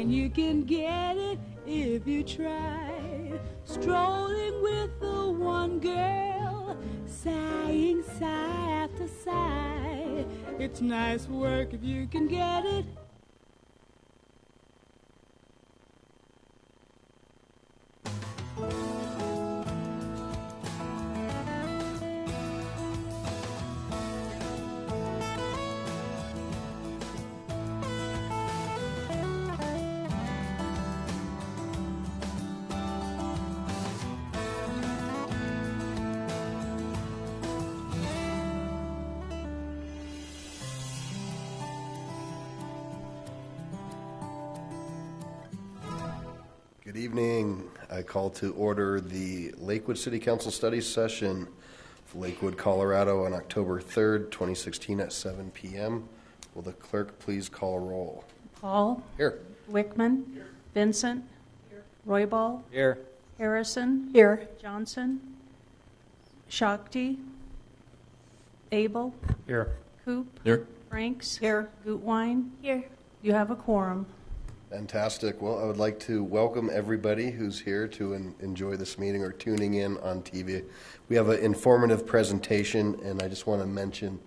and you can get it if you try. Strolling with the one girl, sighing sigh after sigh. It's nice work if you can get it. Good evening. I call to order the Lakewood City Council Studies Session of Lakewood, Colorado on October 3rd, 2016 at 7 p.m. Will the clerk please call a roll? Paul. Here. Wickman. Here. Vincent. Here. Roybal. Here. Harrison. Here. Johnson. Shakti. Abel. Here. Coop. Here. Franks. Here. Gutwein. Here. You have a quorum. Fantastic. Well, I would like to welcome everybody who's here to enjoy this meeting or tuning in on TV. We have an informative presentation, and I just want to mention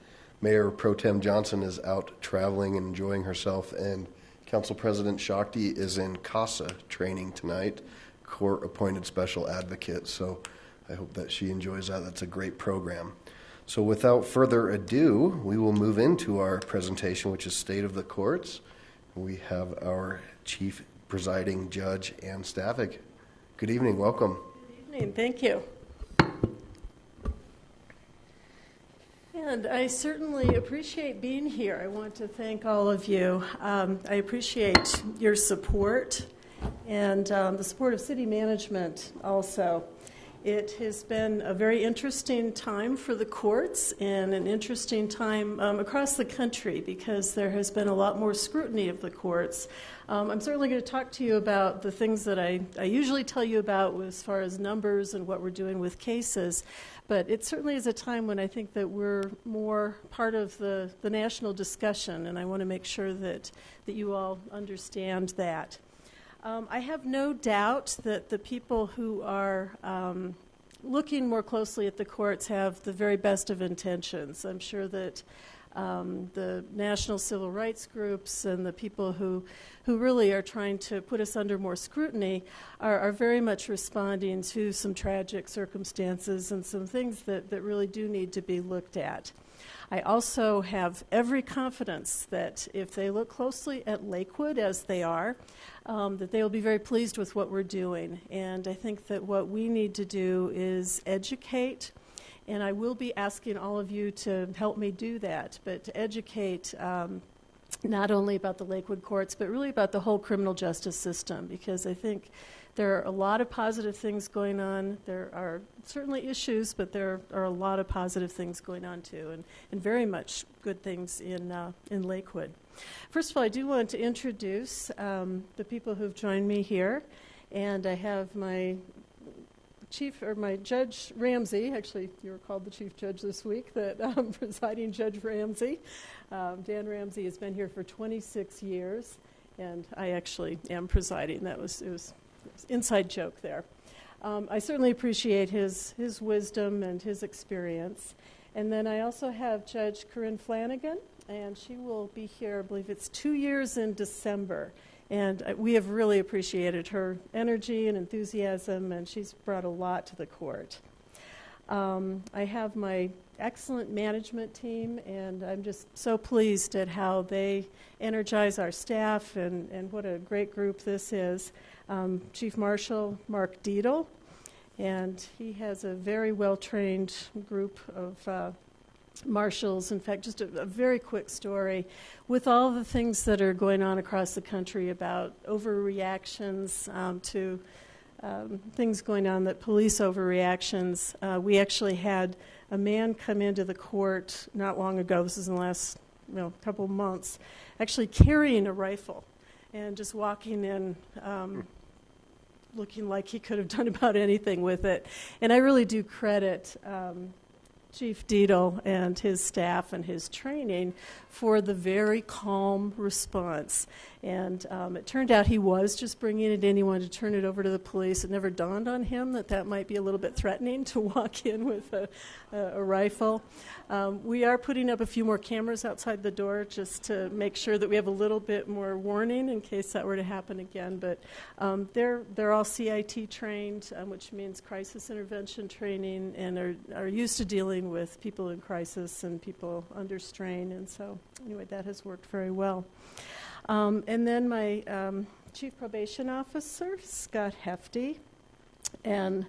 Mayor Pro Tem Johnson is out traveling and enjoying herself, and Council President Shakti is in CASA training tonight, court-appointed special advocate. So I hope that she enjoys that. That's a great program. So without further ado, we will move into our presentation, which is State of the Courts. We have our Chief Presiding Judge, Ann Stavig. Good evening. Welcome. Good evening. Thank you. And I certainly appreciate being here. I want to thank all of you. I appreciate your support and the support of city management also. It has been a very interesting time for the courts and an interesting time across the country because there has been a lot more scrutiny of the courts. I'm certainly going to talk to you about the things that I usually tell you about as far as numbers and what we're doing with cases, but it certainly is a time when I think that we're more part of the national discussion, and I want to make sure that you all understand that. I have no doubt that the people who are looking more closely at the courts have the very best of intentions. I'm sure that the national civil rights groups and the people who really are trying to put us under more scrutiny are very much responding to some tragic circumstances and some things that really do need to be looked at. I also have every confidence that if they look closely at Lakewood, as they are, that they will be very pleased with what we're doing. And I think that what we need to do is educate, and I will be asking all of you to help me do that, but to educate not only about the Lakewood courts, but really about the whole criminal justice system, because I think there are a lot of positive things going on. There are certainly issues, but there are a lot of positive things going on too, and very much good things in Lakewood. First of all, I do want to introduce the people who've joined me here, and I have my Judge Ramsey. Actually, you were called the Chief Judge this week, that presiding Judge Ramsey. Dan Ramsey has been here for 26 years, and I actually am presiding. It was inside joke there. I certainly appreciate his wisdom and his experience. And then I also have Judge Corinne Flanagan, and she will be here, I believe it's 2 years in December. And we have really appreciated her energy and enthusiasm, and she's brought a lot to the court. I have my excellent management team, and I'm just so pleased at how they energize our staff and what a great group this is. Chief Marshal Mark Dietl, and he has a very well-trained group of marshals. In fact, just a very quick story. With all the things that are going on across the country about overreactions to things going on, that police overreactions, we actually had a man come into the court not long ago, this is in the last couple of months, actually carrying a rifle and just walking in looking like he could have done about anything with it. And I really do credit Chief Deedle and his staff and his training for the very calm response. And it turned out he was just bringing it in. He wanted to turn it over to the police. It never dawned on him that that might be a little bit threatening to walk in with a rifle. We are putting up a few more cameras outside the door just to make sure that we have a little bit more warning in case that were to happen again. But they're all CIT trained, which means crisis intervention training, and are used to dealing with people in crisis and people under strain. And so anyway, that has worked very well. And then my Chief Probation Officer, Scott Hefty. And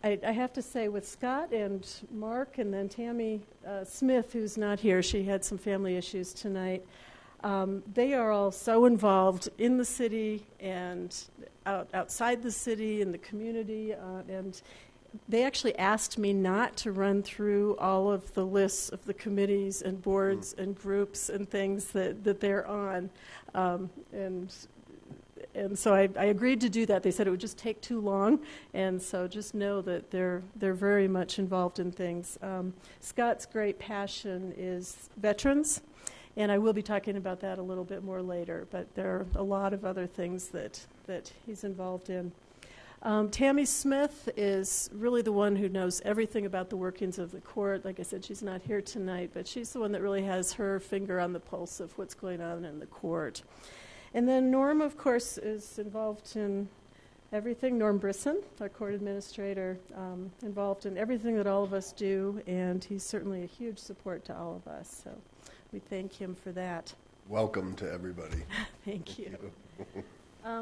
I have to say, with Scott and Mark and then Tammy Smith, who's not here, she had some family issues tonight, they are all so involved in the city and outside the city, in the community, and they actually asked me not to run through all of the lists of the committees and boards and groups and things that they're on. And so I agreed to do that. They said it would just take too long, and so just know that they're very much involved in things. Scott's great passion is veterans, and I will be talking about that a little bit more later, but there are a lot of other things that he's involved in. Tammy Smith is really the one who knows everything about the workings of the court. Like I said, she's not here tonight, but she's the one that really has her finger on the pulse of what's going on in the court. And then Norm, of course, is involved in everything. Norm Brisson, our court administrator, involved in everything that all of us do, and he's certainly a huge support to all of us. So we thank him for that. Welcome to everybody. Thank you.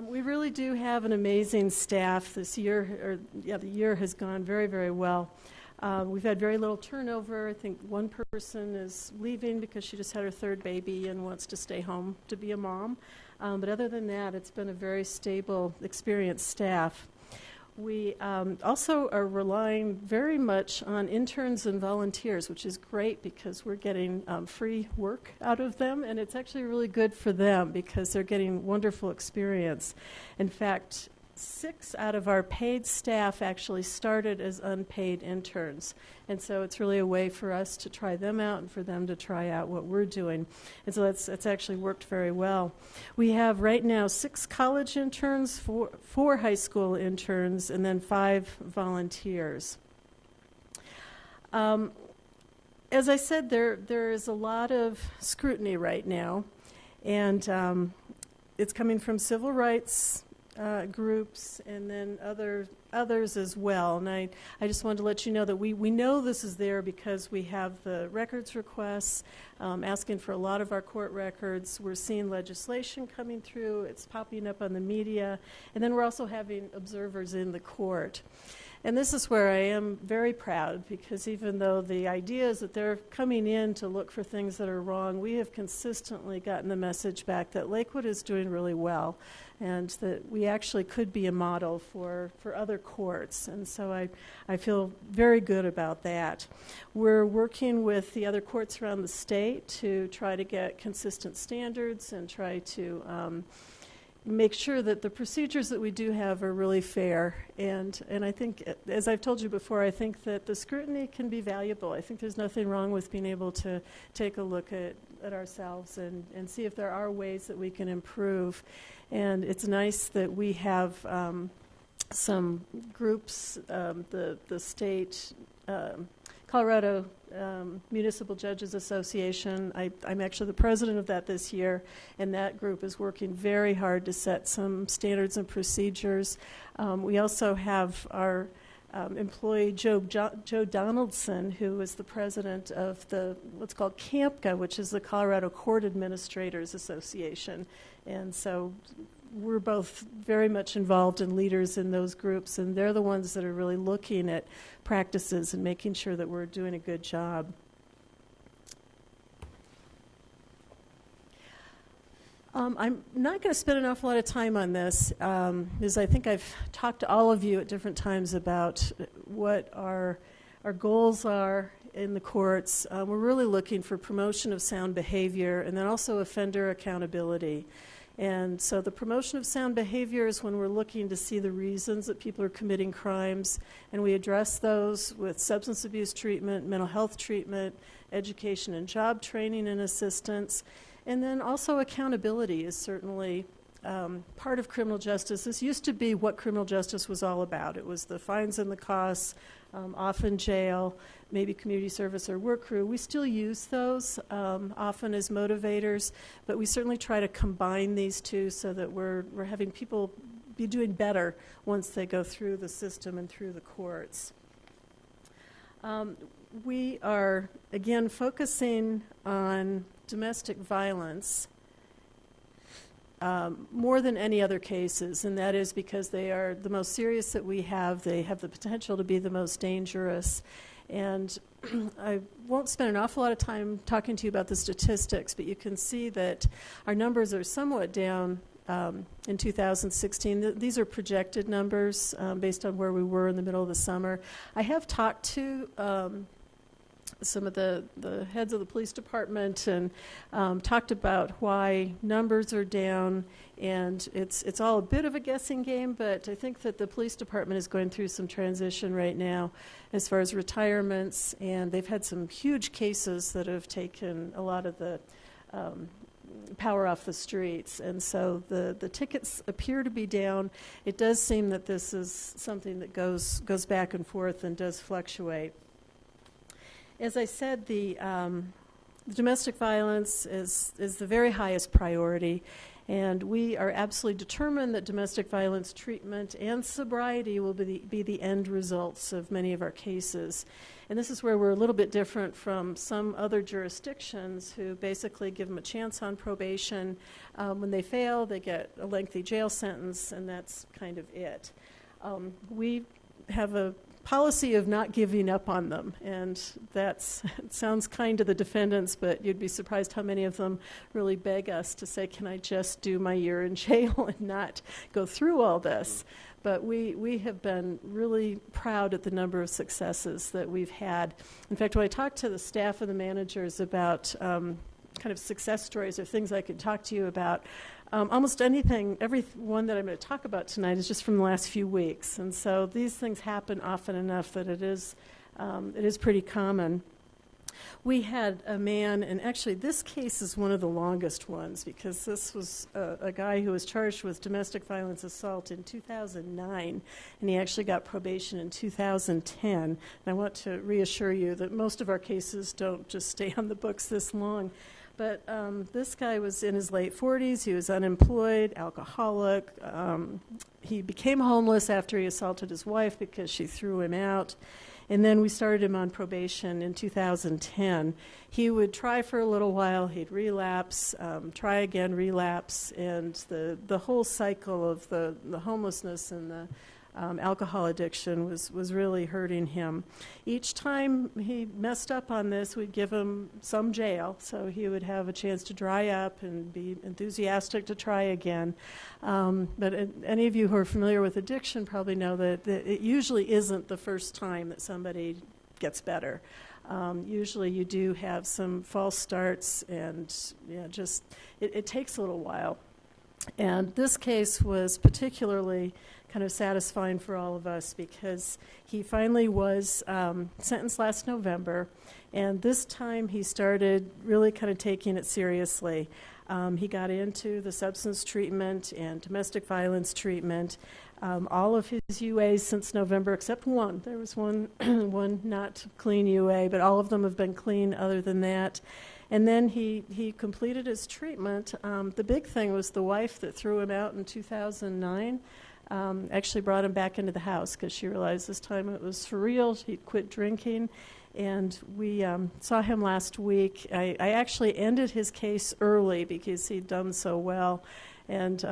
We really do have an amazing staff this year. The year has gone very, very well. We've had very little turnover. I think one person is leaving because she just had her third baby and wants to stay home to be a mom. But other than that, it's been a very stable, experienced staff. We also are relying very much on interns and volunteers, which is great because we're getting free work out of them, and it's actually really good for them because they're getting wonderful experience. In fact, 6 out of our paid staff actually started as unpaid interns. And so it's really a way for us to try them out and for them to try out what we're doing. And so it's actually worked very well. We have right now 6 college interns, 4 high school interns, and then 5 volunteers. As I said, there is a lot of scrutiny right now, and it's coming from civil rights groups and then others as well. And I just wanted to let you know that we know this is there because we have the records requests asking for a lot of our court records. We're seeing legislation coming through. It's popping up on the media. And then we're also having observers in the court. And this is where I am very proud because even though the idea is that they're coming in to look for things that are wrong, we have consistently gotten the message back that Lakewood is doing really well and that we actually could be a model for other courts. And so I feel very good about that. We're working with the other courts around the state to try to get consistent standards and try to make sure that the procedures that we do have are really fair. And I think, as I've told you before, I think that the scrutiny can be valuable. I think there's nothing wrong with being able to take a look at ourselves and see if there are ways that we can improve. And it's nice that we have some groups, the state, Colorado Municipal Judges Association. I'm actually the president of that this year, and that group is working very hard to set some standards and procedures. We also have our employee Joe Donaldson, who is the president of what's called CAMPCA, which is the Colorado Court Administrators Association. And so we're both very much involved in leaders in those groups, and they're the ones that are really looking at practices and making sure that we're doing a good job. I'm not going to spend an awful lot of time on this, because I think I've talked to all of you at different times about what our goals are in the courts. We're really looking for promotion of sound behavior and then also offender accountability. And so the promotion of sound behavior is when we're looking to see the reasons that people are committing crimes, and we address those with substance abuse treatment, mental health treatment, education and job training and assistance. And then also accountability is certainly part of criminal justice. This used to be what criminal justice was all about. It was the fines and the costs, often jail, maybe community service or work crew. We still use those often as motivators, but we certainly try to combine these two so that we're having people be doing better once they go through the system and through the courts. We are, again, focusing on domestic violence more than any other cases, and that is because they are the most serious that we have. They have the potential to be the most dangerous. And I won't spend an awful lot of time talking to you about the statistics, but you can see that our numbers are somewhat down in 2016. These are projected numbers based on where we were in the middle of the summer. I have talked to some of the heads of the police department and talked about why numbers are down, and it's all a bit of a guessing game, but I think that the police department is going through some transition right now as far as retirements, and they've had some huge cases that have taken a lot of the power off the streets, and so the tickets appear to be down. It does seem that this is something that goes back and forth and does fluctuate. As I said, the domestic violence is the very highest priority, and we are absolutely determined that domestic violence treatment and sobriety will be the end results of many of our cases. And this is where we're a little bit different from some other jurisdictions who basically give them a chance on probation. When they fail, they get a lengthy jail sentence, and that's kind of it. We have a policy of not giving up on them, and it sounds kind to the defendants, but you'd be surprised how many of them really beg us to say, can I just do my year in jail and not go through all this? But we have been really proud at the number of successes that we've had. In fact, when I talked to the staff and the managers about kind of success stories or things I could talk to you about, almost anything, every one that I'm going to talk about tonight is just from the last few weeks. And so these things happen often enough that it is pretty common. We had a man, and actually this case is one of the longest ones because this was a guy who was charged with domestic violence assault in 2009, and he actually got probation in 2010. And I want to reassure you that most of our cases don't just stay on the books this long. But this guy was in his late 40s. He was unemployed, alcoholic. He became homeless after he assaulted his wife because she threw him out. And then we started him on probation in 2010. He would try for a little while. He'd relapse, try again, relapse. And the whole cycle of the homelessness and the alcohol addiction was really hurting him. Each time he messed up on this, we'd give him some jail, so he would have a chance to dry up and be enthusiastic to try again. But any of you who are familiar with addiction probably know that it usually isn't the first time that somebody gets better. Usually you do have some false starts, and it takes a little while. And this case was particularly kind of satisfying for all of us because he finally was sentenced last November, and this time he started really kind of taking it seriously. He got into the substance treatment and domestic violence treatment. All of his UAs since November except one. There was one not clean UA, but all of them have been clean other than that. And then he completed his treatment. The big thing was the wife that threw him out in 2009 actually brought him back into the house because she realized this time it was for real. He'd quit drinking. And we saw him last week. I actually ended his case early because he'd done so well. And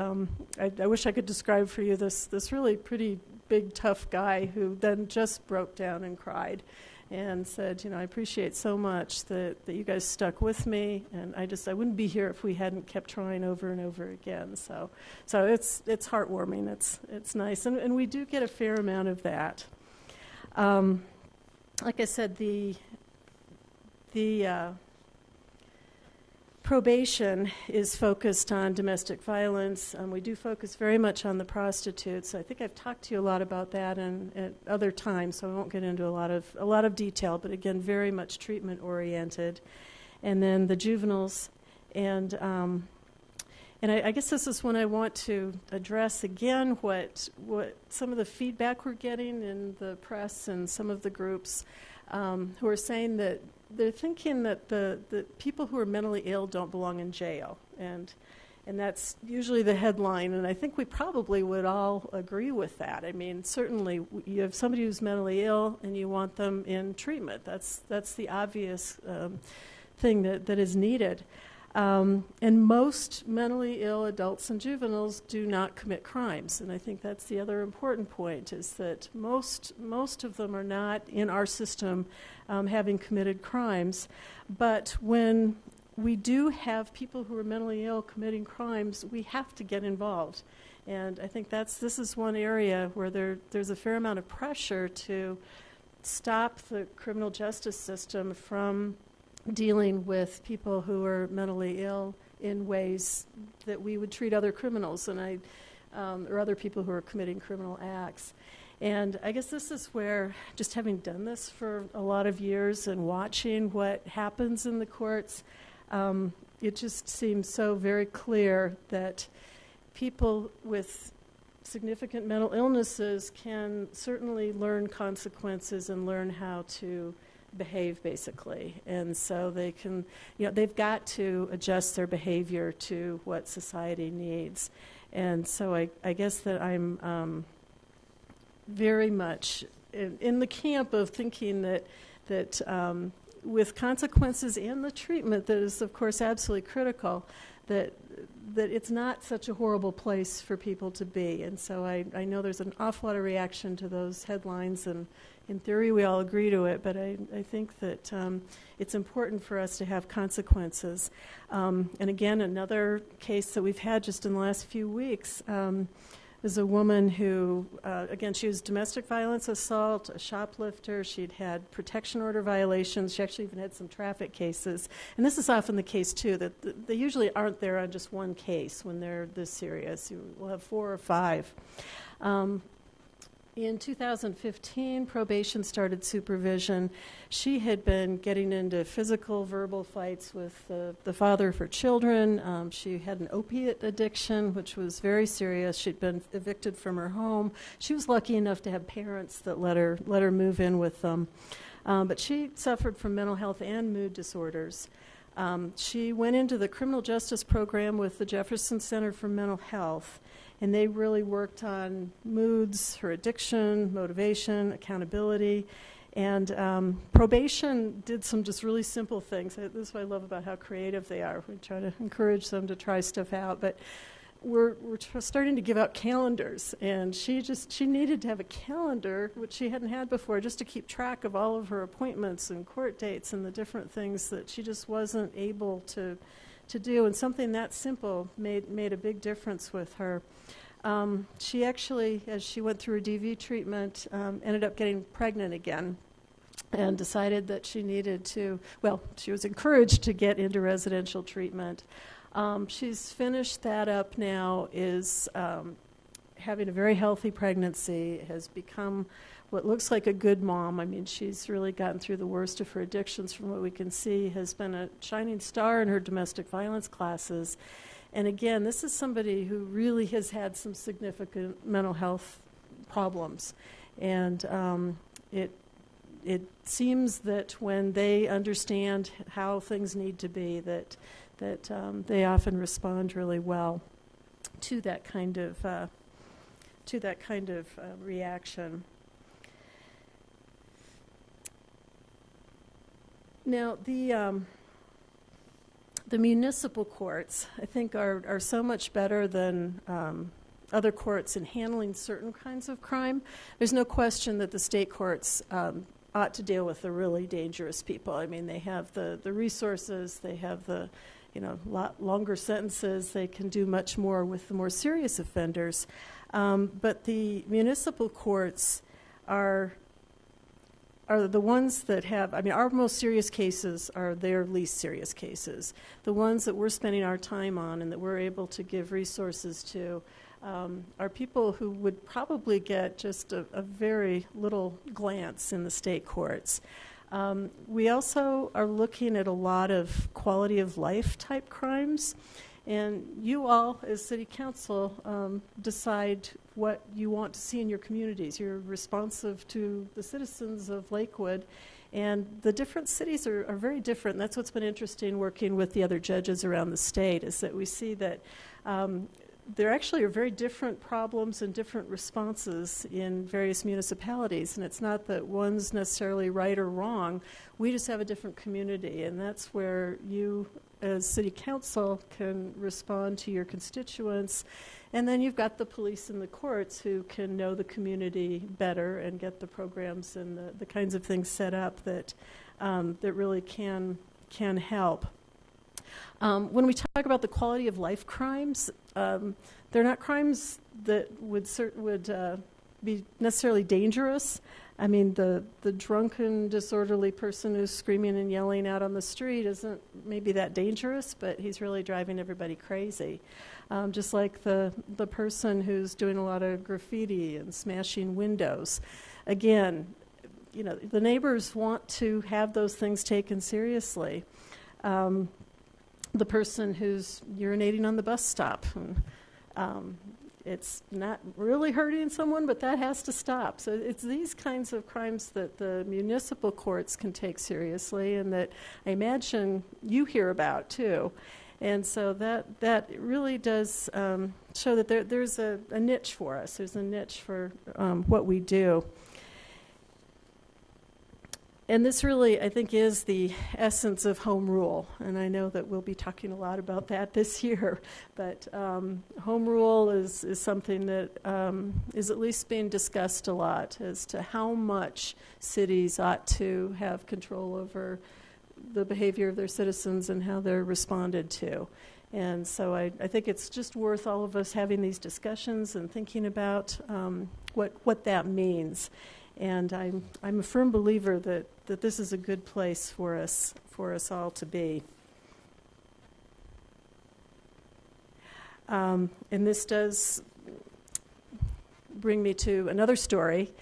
I wish I could describe for you this really pretty big, tough guy who then just broke down and cried and said, I appreciate so much that you guys stuck with me, and I wouldn't be here if we hadn't kept trying over and over again. So it's heartwarming. It's nice, and we do get a fair amount of that. Like I said, the probation is focused on domestic violence. We do focus very much on the prostitutes. I think I've talked to you a lot about that and at other times, so I won't get into a lot of detail, but again, very much treatment oriented. And then the juveniles, and I guess this is when I want to address again what some of the feedback we're getting in the press and some of the groups who are saying that they're thinking that the people who are mentally ill don't belong in jail, and that's usually the headline, and I think we probably would all agree with that. I mean, certainly you have somebody who's mentally ill and you want them in treatment. That's the obvious thing that is needed. And most mentally ill adults and juveniles do not commit crimes, and I think that's the other important point, is that most of them are not in our system having committed crimes. But when we do have people who are mentally ill committing crimes, we have to get involved. And I think this is one area where there's a fair amount of pressure to stop the criminal justice system from dealing with people who are mentally ill in ways that we would treat other criminals or other people who are committing criminal acts. And I guess this is where, just having done this for a lot of years and watching what happens in the courts, it just seems so very clear that people with significant mental illnesses can certainly learn consequences and learn how to behave, basically. And so they can, they've got to adjust their behavior to what society needs. And so I guess that I'm very much in the camp of thinking that with consequences and the treatment that is, of course, absolutely critical, that it's not such a horrible place for people to be. And so I know there's an awful lot of reaction to those headlines, and in theory we all agree to it, but I think that it's important for us to have consequences. And again, another case that we've had just in the last few weeks is a woman who, again, she was domestic violence assault, a shoplifter. She'd had protection order violations. She actually even had some traffic cases. And this is often the case, too, that they usually aren't there on just one case when they're this serious. We'll have 4 or 5. In 2015, probation started supervision. She had been getting into physical, verbal fights with the father of her children. She had an opiate addiction, which was very serious. She'd been evicted from her home. She was lucky enough to have parents that let her move in with them. But she suffered from mental health and mood disorders. She went into the criminal justice program with the Jefferson Center for Mental Health, and they really worked on moods, her addiction, motivation, accountability. And probation did some just really simple things. This is what I love about how creative they are. We try to encourage them to try stuff out. But we're starting to give out calendars, and she needed to have a calendar, which she hadn't had before, just to keep track of all of her appointments and court dates and the different things that she just wasn't able to do. And something that simple made a big difference with her. She actually, as she went through her DV treatment, ended up getting pregnant again and decided that she needed to, she was encouraged to get into residential treatment. She's finished that up now, is having a very healthy pregnancy, has become what looks like a good mom. I mean, she's really gotten through the worst of her addictions from what we can see, has been a shining star in her domestic violence classes. And again, this is somebody who really has had some significant mental health problems. And it seems that when they understand how things need to be, that they often respond really well to that kind of reaction. Now, the municipal courts, I think, are so much better than other courts in handling certain kinds of crime. There's no question that the state courts ought to deal with the really dangerous people. I mean, they have the resources, they have the lot longer sentences, they can do much more with the more serious offenders. But the municipal courts are are the ones that have, I mean, our most serious cases are their least serious cases. The ones that we're spending our time on and that we're able to give resources to are people who would probably get just a very little glance in the state courts. We also are looking at a lot of quality of life type crimes. And you all, as City Council, decide what you want to see in your communities. You're responsive to the citizens of Lakewood. And the different cities are very different. And that's what's been interesting working with the other judges around the state, is that we see that there actually are very different problems and different responses in various municipalities. And it's not that one's necessarily right or wrong. We just have a different community. And that's where you, as City Council, can respond to your constituents. And then you've got the police and the courts who can know the community better and get the programs and the kinds of things set up that that really can help. When we talk about the quality of life crimes, they're not crimes that would be necessarily dangerous. I mean, the drunken, disorderly person who's screaming and yelling out on the street isn't maybe that dangerous, but he's really driving everybody crazy. Just like the person who's doing a lot of graffiti and smashing windows. Again, you know, the neighbors want to have those things taken seriously. The person who's urinating on the bus stop. It's not really hurting someone, but that has to stop. So it's these kinds of crimes that the municipal courts can take seriously and that I imagine you hear about too. And so that really does show that there's a niche for us. There's a niche for what we do. And this really, I think, is the essence of home rule. And I know that we'll be talking a lot about that this year. But home rule is something that is at least being discussed a lot as to how much cities ought to have control over the behavior of their citizens and how they're responded to. And so I think it's just worth all of us having these discussions and thinking about what that means. And I'm a firm believer that this is a good place for us all to be. And this does bring me to another story.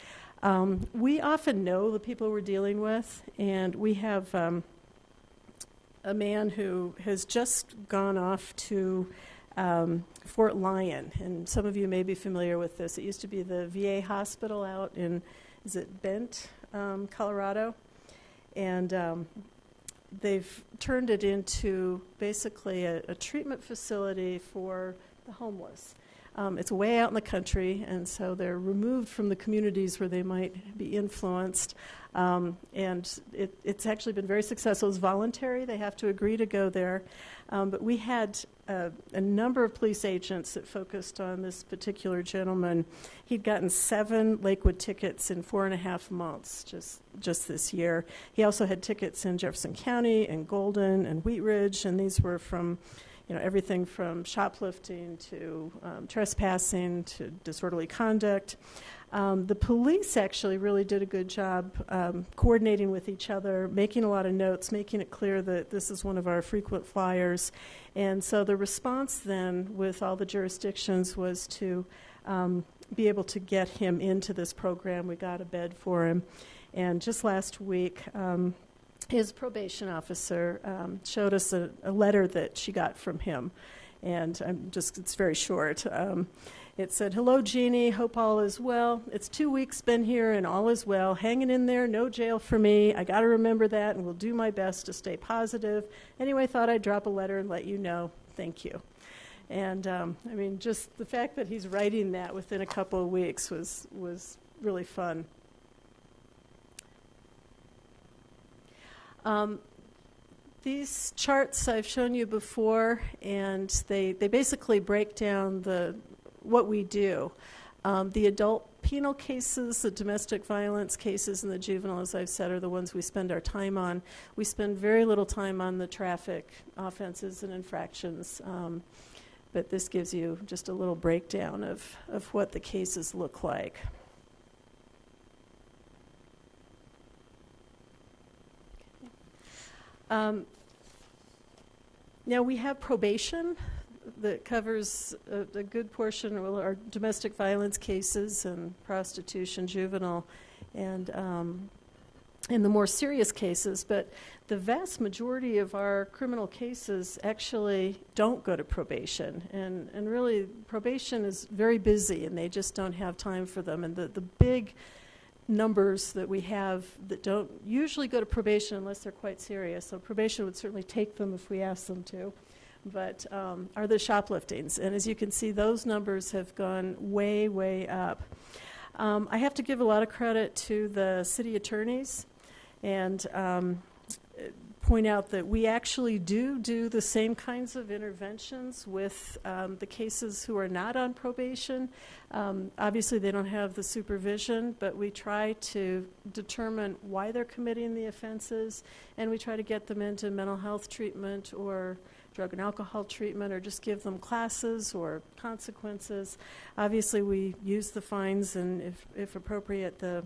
We often know the people we're dealing with, and we have a man who has just gone off to Fort Lyon, and some of you may be familiar with this. It used to be the VA hospital out in, is it Bent, Colorado? And they've turned it into basically a treatment facility for the homeless. It's way out in the country, and so they're removed from the communities where they might be influenced. And it's actually been very successful. It's voluntary. They have to agree to go there. But we had a number of police agents that focused on this particular gentleman. He'd gotten 7 Lakewood tickets in 4.5 months just this year. He also had tickets in Jefferson County and Golden and Wheat Ridge, and these were from everything from shoplifting to trespassing to disorderly conduct. The police actually really did a good job coordinating with each other, making a lot of notes, making it clear that this is one of our frequent flyers. And so the response then with all the jurisdictions was to be able to get him into this program. We got a bed for him. And just last week, his probation officer showed us a letter that she got from him. And it's very short. It said, "Hello, Jeannie. Hope all is well. It's 2 weeks been here and all is well. Hanging in there. No jail for me. I got to remember that and will do my best to stay positive. Anyway, thought I'd drop a letter and let you know. Thank you." And just the fact that he's writing that within a couple of weeks was really fun. These charts I've shown you before, and they basically break down what we do. The adult penal cases, the domestic violence cases, and the juvenile, as I've said, are the ones we spend our time on. We spend very little time on the traffic offenses and infractions, but this gives you just a little breakdown of what the cases look like. Now we have probation that covers a good portion of our domestic violence cases and prostitution, juvenile, and in the more serious cases. But the vast majority of our criminal cases actually don't go to probation. And really, probation is very busy, and they just don't have time for them. And the big numbers that we have that don't usually go to probation unless they're quite serious, so probation would certainly take them if we asked them to, but are the shopliftings. And as you can see, those numbers have gone way, way up. I have to give a lot of credit to the city attorneys and point out that we actually do the same kinds of interventions with the cases who are not on probation. Obviously, they don't have the supervision, but we try to determine why they're committing the offenses, and we try to get them into mental health treatment or drug and alcohol treatment, or just give them classes or consequences. Obviously, we use the fines and, if appropriate, the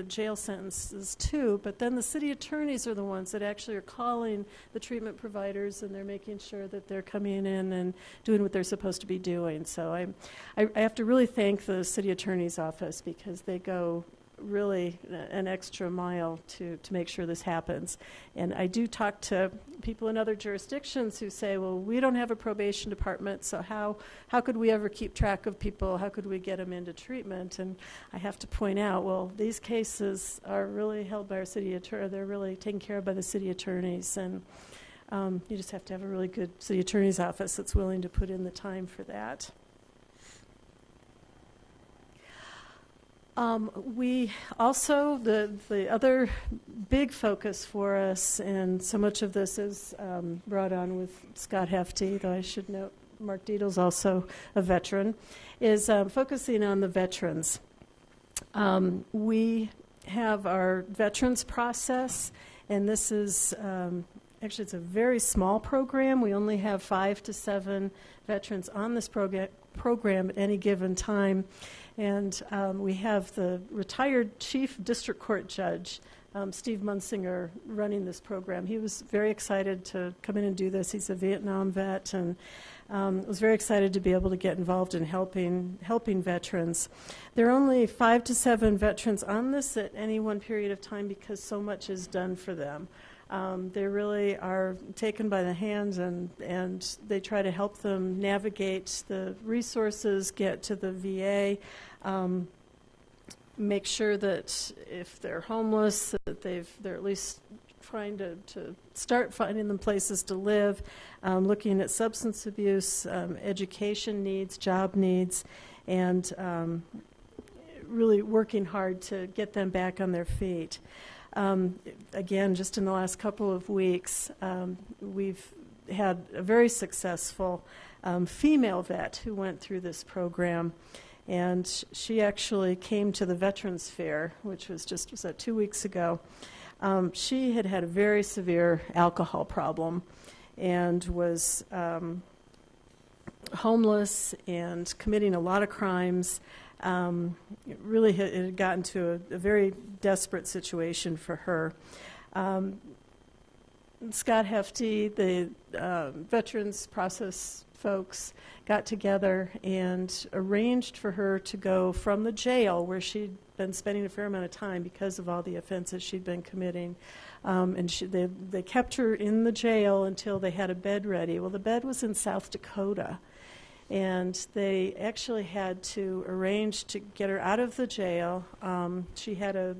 jail sentences too, but then the city attorneys are the ones that actually are calling the treatment providers, and they're making sure that they're coming in and doing what they're supposed to be doing. So I have to really thank the city attorney's office, because they go really an extra mile to make sure this happens. And I do talk to people in other jurisdictions who say, well, we don't have a probation department, so how could we ever keep track of people? How could we get them into treatment? And I have to point out, well, these cases are really held by our city attorney. They're really taken care of by the city attorneys. And you just have to have a really good city attorney's office that's willing to put in the time for that. We also, the other big focus for us, and so much of this is brought on with Scott Hefty, though I should note Mark Diedel's also a veteran, is focusing on the veterans. We have our veterans process, and this is actually, it's a very small program. We only have 5 to 7 veterans on this program at any given time. And we have the retired chief district court judge, Steve Munsinger, running this program. He was very excited to come in and do this. He's a Vietnam vet, and was very excited to be able to get involved in helping veterans. There are only 5 to 7 veterans on this at any one period of time, because so much is done for them. They really are taken by the hands, and they try to help them navigate the resources, get to the VA, make sure that if they're homeless, that they're at least trying to start finding them places to live, looking at substance abuse, education needs, job needs, and really working hard to get them back on their feet. Again, just in the last couple of weeks, we've had a very successful female vet who went through this program, and she actually came to the Veterans Fair, which was 2 weeks ago. She had a very severe alcohol problem and was homeless and committing a lot of crimes. It really had gotten to a very desperate situation for her. Scott Hefty, the veterans process folks, got together and arranged for her to go from the jail, where she'd been spending a fair amount of time because of all the offenses she'd been committing. And they kept her in the jail until they had a bed ready. Well, the bed was in South Dakota. And they actually had to arrange to get her out of the jail. She had a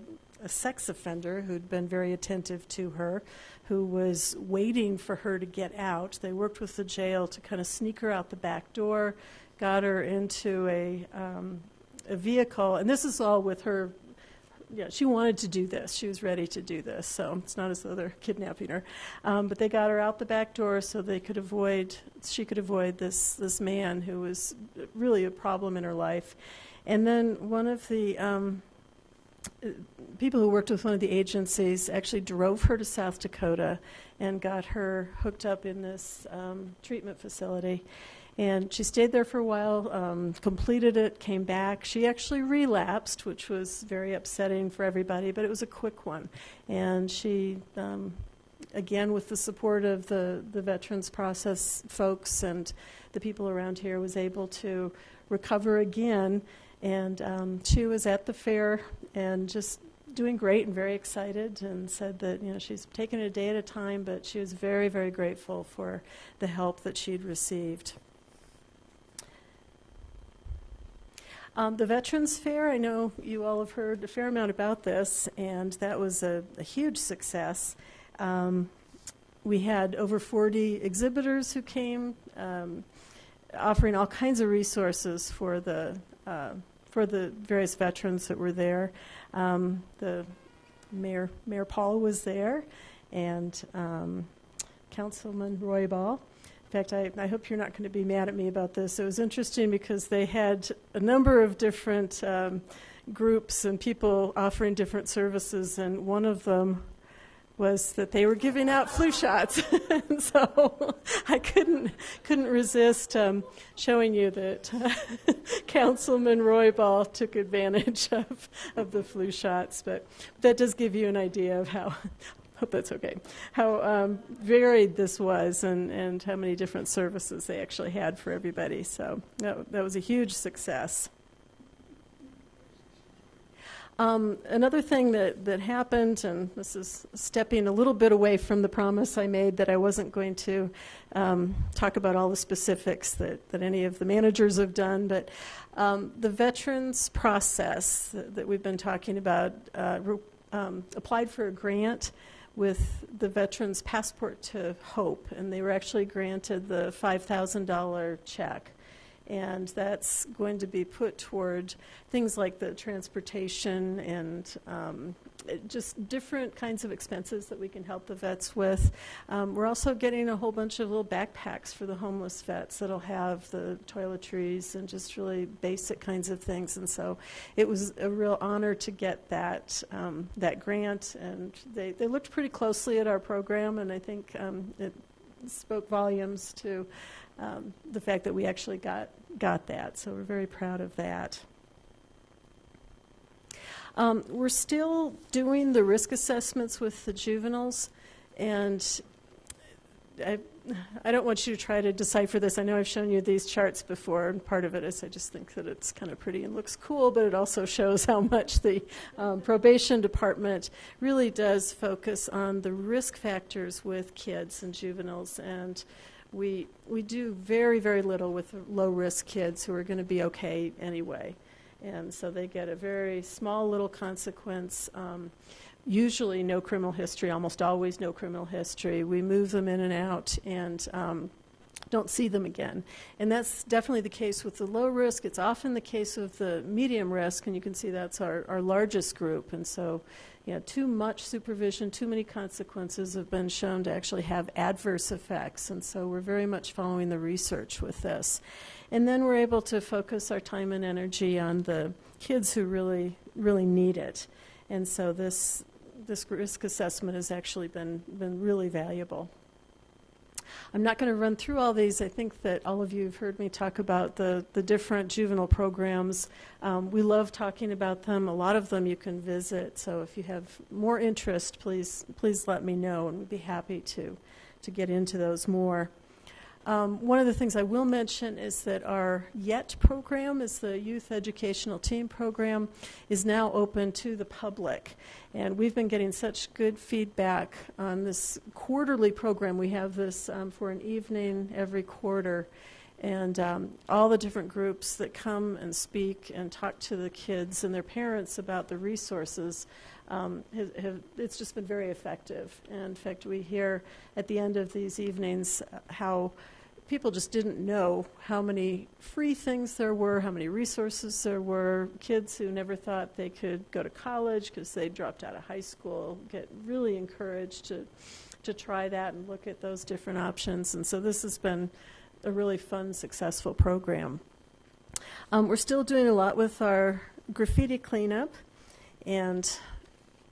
sex offender who'd been very attentive to her, who was waiting for her to get out. They worked with the jail to kind of sneak her out the back door, got her into a vehicle. And this is all with her. Yeah, she wanted to do this. She was ready to do this, so it's not as though they're kidnapping her. But they got her out the back door so she could avoid this man who was really a problem in her life. And then one of the people who worked with one of the agencies actually drove her to South Dakota and got her hooked up in this treatment facility. And she stayed there for a while, completed it, came back. She actually relapsed, which was very upsetting for everybody, but it was a quick one. And she again, with the support of the Veterans Process folks and the people around here, was able to recover again. And she was at the fair and just doing great and very excited, and said that, you know, she's taken it a day at a time, but she was very, very grateful for the help that she'd received. The Veterans Fair, I know you all have heard a fair amount about this, and that was a huge success. We had over 40 exhibitors who came, offering all kinds of resources for the various veterans that were there. The Mayor Paul was there, and Councilman Roybal. In fact, I hope you're not going to be mad at me about this. It was interesting because they had a number of different groups and people offering different services, and one of them was that they were giving out flu shots. And so I couldn't resist showing you that Councilman Roybal took advantage of the flu shots. But that does give you an idea of how, hope that's okay, how varied this was, and how many different services they actually had for everybody. So that was a huge success. Another thing that happened, and this is stepping a little bit away from the promise I made that I wasn't going to talk about all the specifics that any of the managers have done, but the Veterans Process that we've been talking about applied for a grant with the Veterans Passport to Hope, and they were actually granted the $5,000 check. And that's going to be put toward things like the transportation and just different kinds of expenses that we can help the vets with. We're also getting a whole bunch of little backpacks for the homeless vets that'll have the toiletries and just really basic kinds of things. And so it was a real honor to get that grant. And they looked pretty closely at our program, and I think it spoke volumes to the fact that we actually got that. So we're very proud of that. We're still doing the risk assessments with the juveniles, and I don't want you to try to decipher this. I know I've shown you these charts before, and part of it is I just think that it's kind of pretty and looks cool, but it also shows how much the probation department really does focus on the risk factors with kids and juveniles, and we do very, very little with low-risk kids who are going to be okay anyway. And so they get a very small little consequence, usually no criminal history, almost always no criminal history. We move them in and out and don't see them again. And that's definitely the case with the low risk. It's often the case with the medium risk, and you can see that's our largest group. And so, you know, too much supervision, too many consequences have been shown to actually have adverse effects. And so we're very much following the research with this. And then we're able to focus our time and energy on the kids who really, really need it. And so this risk assessment has actually been really valuable. I'm not going to run through all these. I think that all of you have heard me talk about the different juvenile programs. We love talking about them. A lot of them you can visit. So if you have more interest, please let me know, and we'd be happy to get into those more. One of the things I will mention is that our YET program, is the Youth Educational Team Program, is now open to the public. And we've been getting such good feedback on this quarterly program. We have this for an evening every quarter. And all the different groups that come and speak and talk to the kids and their parents about the resources, it's just been very effective. And in fact, we hear at the end of these evenings how people just didn't know how many free things there were, how many resources there were. Kids who never thought they could go to college because they dropped out of high school get really encouraged to try that and look at those different options. And so this has been a really fun, successful program. We're still doing a lot with our graffiti cleanup, and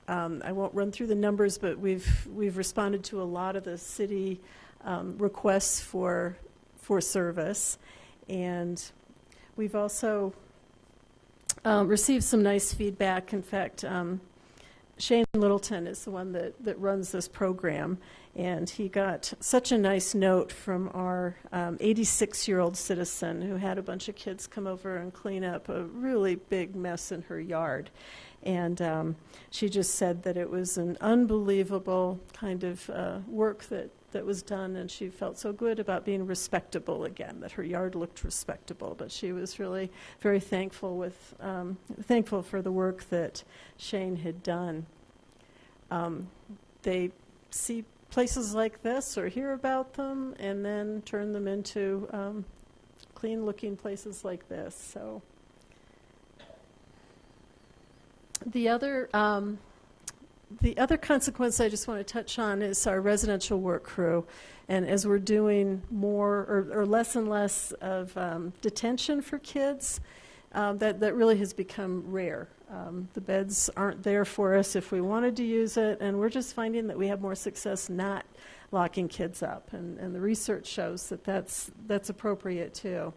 I won't run through the numbers, but we've responded to a lot of the city requests for service, and we've also received some nice feedback. In fact, Shane Littleton is the one that runs this program, and he got such a nice note from our 86-year-old citizen who had a bunch of kids come over and clean up a really big mess in her yard. And she just said that it was an unbelievable kind of work that was done, and she felt so good about being respectable again, that her yard looked respectable. But she was really very thankful for the work that Shane had done. They see places like this or hear about them and then turn them into clean-looking places like this. So the other consequence I just want to touch on is our residential work crew. And as we're doing more or less and less of detention for kids, that really has become rare. The beds aren't there for us if we wanted to use it, and we're just finding that we have more success not locking kids up. And the research shows that that's appropriate too.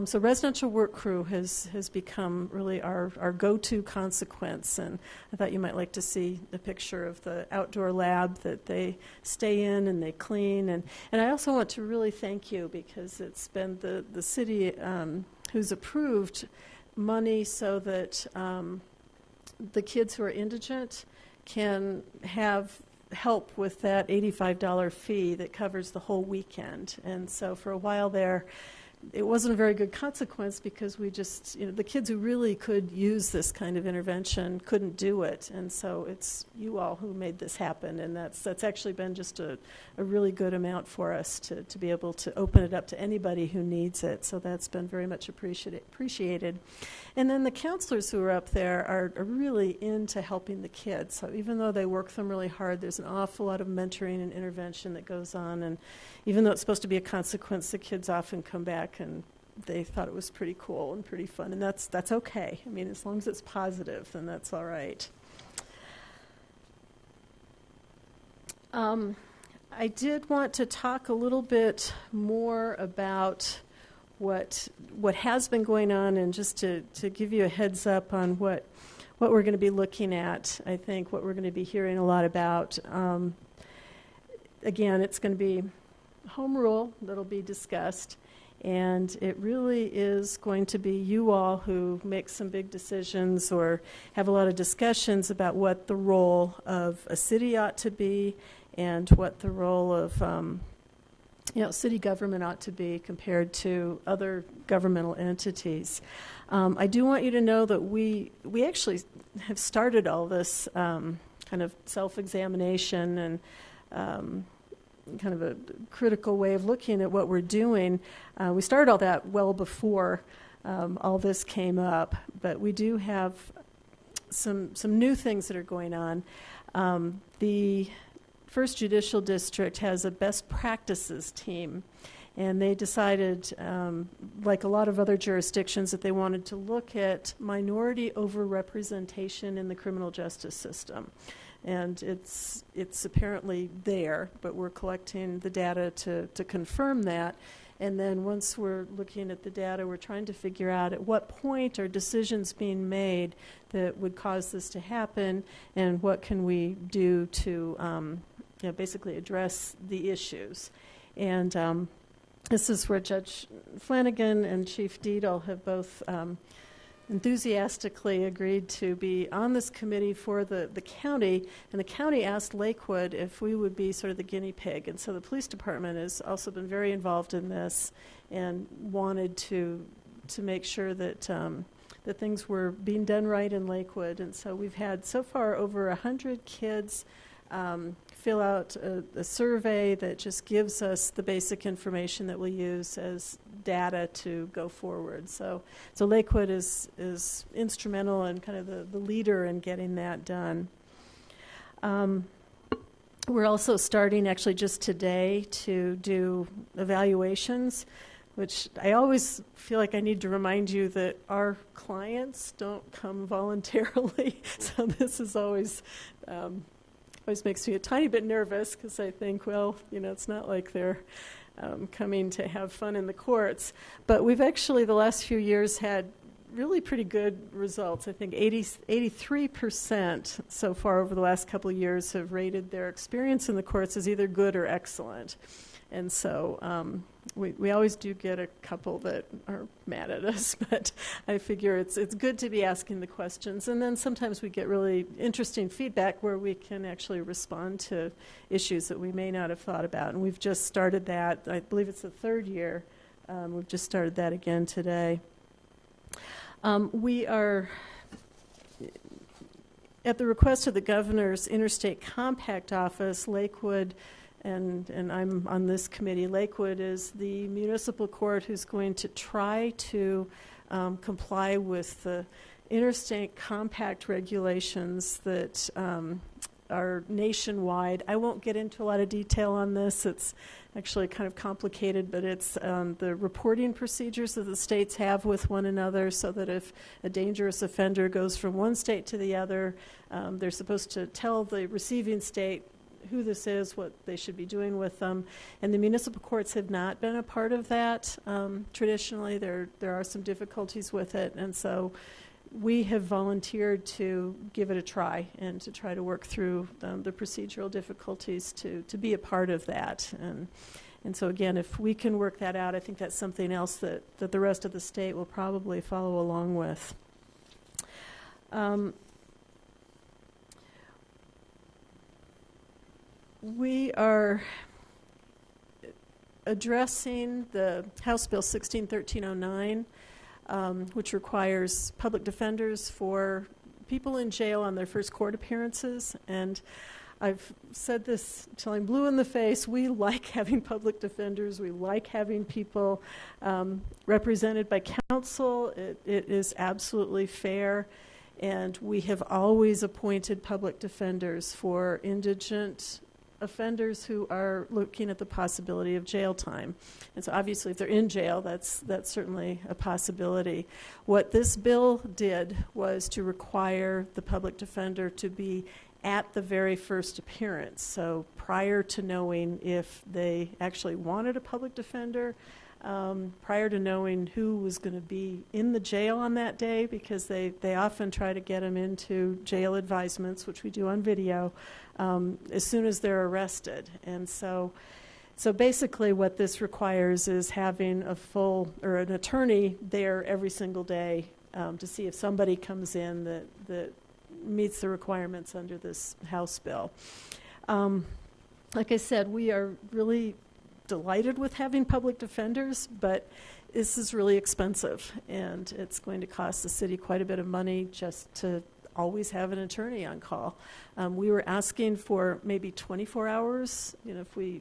So residential work crew has become really our go-to consequence, and I thought you might like to see a picture of the outdoor lab that they stay in and they clean. And I also want to really thank you, because it's been the city who's approved money so that the kids who are indigent can have help with that $85 fee that covers the whole weekend. And so for a while there, it wasn't a very good consequence, because we just, the kids who really could use this kind of intervention couldn't do it. And so it's you all who made this happen, and that's actually been just a really good amount for us to be able to open it up to anybody who needs it. So that's been very much appreciated. And then the counselors who are up there are really into helping the kids. So even though they work them really hard, there's an awful lot of mentoring and intervention that goes on. And even though it's supposed to be a consequence, the kids often come back and they thought it was pretty cool and pretty fun, and that's okay. I mean, as long as it's positive, then that's all right. I did want to talk a little bit more about what has been going on, and just to give you a heads up on what we're going to be looking at. I think what we're going to be hearing a lot about. Again, it's going to be home rule that'll be discussed, and it really is going to be you all who make some big decisions or have a lot of discussions about what the role of a city ought to be, and what the role of city government ought to be compared to other governmental entities. I do want you to know that we actually have started all this kind of self-examination and kind of a critical way of looking at what we're doing. We started all that well before all this came up, but we do have some new things that are going on. The First Judicial District has a best practices team, and they decided, like a lot of other jurisdictions, that they wanted to look at minority overrepresentation in the criminal justice system. And it's apparently there, but we're collecting the data to confirm that. And then once we're looking at the data, we're trying to figure out at what point are decisions being made that would cause this to happen, and what can we do to basically address the issues. And this is where Judge Flanagan and Chief Deedle have both enthusiastically agreed to be on this committee for the county, and the county asked Lakewood if we would be sort of the guinea pig. And so the police department has also been very involved in this and wanted to make sure that that things were being done right in Lakewood. And so we've had so far over 100 kids fill out a survey that just gives us the basic information that we'll use as data to go forward. So Lakewood is instrumental and kind of the leader in getting that done. We're also starting actually just today to do evaluations, which I always feel like I need to remind you that our clients don't come voluntarily. So this is always makes me a tiny bit nervous, because I think, well, it's not like they're coming to have fun in the courts. But we've actually, the last few years, had really pretty good results. I think 83% so far over the last couple of years have rated their experience in the courts as either good or excellent. And so we always do get a couple that are mad at us, but I figure it's good to be asking the questions. And then sometimes we get really interesting feedback where we can actually respond to issues that we may not have thought about. And we've just started that. I believe it's the third year. We've just started that again today. We are, at the request of the governor's Interstate Compact Office, Lakewood, and I'm on this committee. Lakewood is the municipal court who's going to try to comply with the interstate compact regulations that are nationwide. I won't get into a lot of detail on this. It's actually kind of complicated, but it's the reporting procedures that the states have with one another, so that if a dangerous offender goes from one state to the other, they're supposed to tell the receiving state who this is, what they should be doing with them. And the municipal courts have not been a part of that. Traditionally, there are some difficulties with it, and so we have volunteered to give it a try and to try to work through the procedural difficulties to be a part of that. And so again, if we can work that out, I think that's something else that the rest of the state will probably follow along with. We are addressing the House Bill 161309, which requires public defenders for people in jail on their first court appearances. And I've said this till I'm blue in the face. We like having public defenders. We like having people represented by counsel. It is absolutely fair. And we have always appointed public defenders for indigent offenders who are looking at the possibility of jail time. And so obviously if they're in jail, that's certainly a possibility. What this bill did was to require the public defender to be at the very first appearance. So prior to knowing if they actually wanted a public defender, prior to knowing who was going to be in the jail on that day, because they often try to get them into jail advisements, which we do on video, as soon as they're arrested. And so basically what this requires is having an attorney there every single day to see if somebody comes in that meets the requirements under this House bill. Like I said, we are really delighted with having public defenders, but this is really expensive, and it's going to cost the city quite a bit of money just to always have an attorney on call. We were asking for maybe 24 hours, if we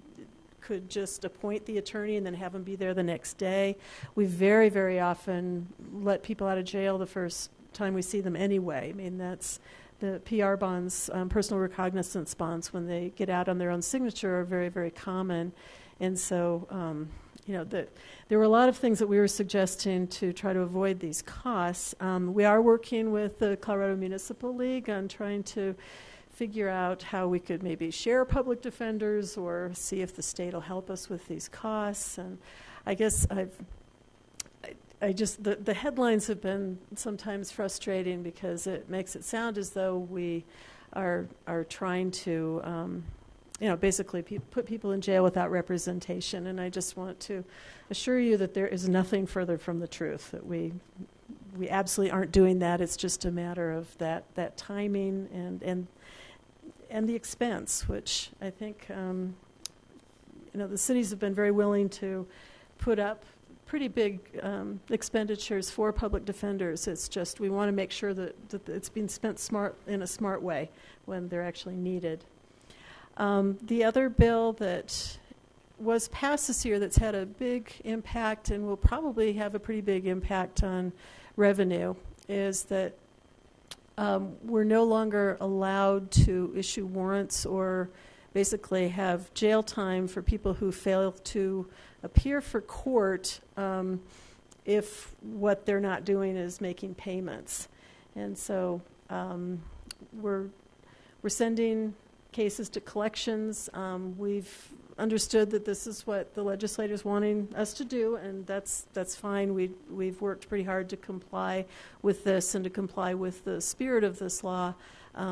could just appoint the attorney and then have them be there the next day. We very, very often let people out of jail the first time we see them anyway. I mean, that's the PR bonds, personal recognizance bonds, when they get out on their own signature, are very, very common. And so, there were a lot of things that we were suggesting to try to avoid these costs. We are working with the Colorado Municipal League on trying to figure out how we could maybe share public defenders or see if the state will help us with these costs. And I guess the headlines have been sometimes frustrating because it makes it sound as though we are trying to basically put people in jail without representation. And I just want to assure you that there is nothing further from the truth, that we absolutely aren't doing that. It's just a matter of that timing and the expense, which I think, the cities have been very willing to put up pretty big expenditures for public defenders. It's just we want to make sure that it's being spent in a smart way when they're actually needed. The other bill that was passed this year that's had a big impact and will probably have a pretty big impact on revenue is that we're no longer allowed to issue warrants or basically have jail time for people who fail to appear for court if what they're not doing is making payments. And so we're sending cases to collections. We've understood that this is what the legislators wanting us to do, and that's fine. We've worked pretty hard to comply with this and to comply with the spirit of this law.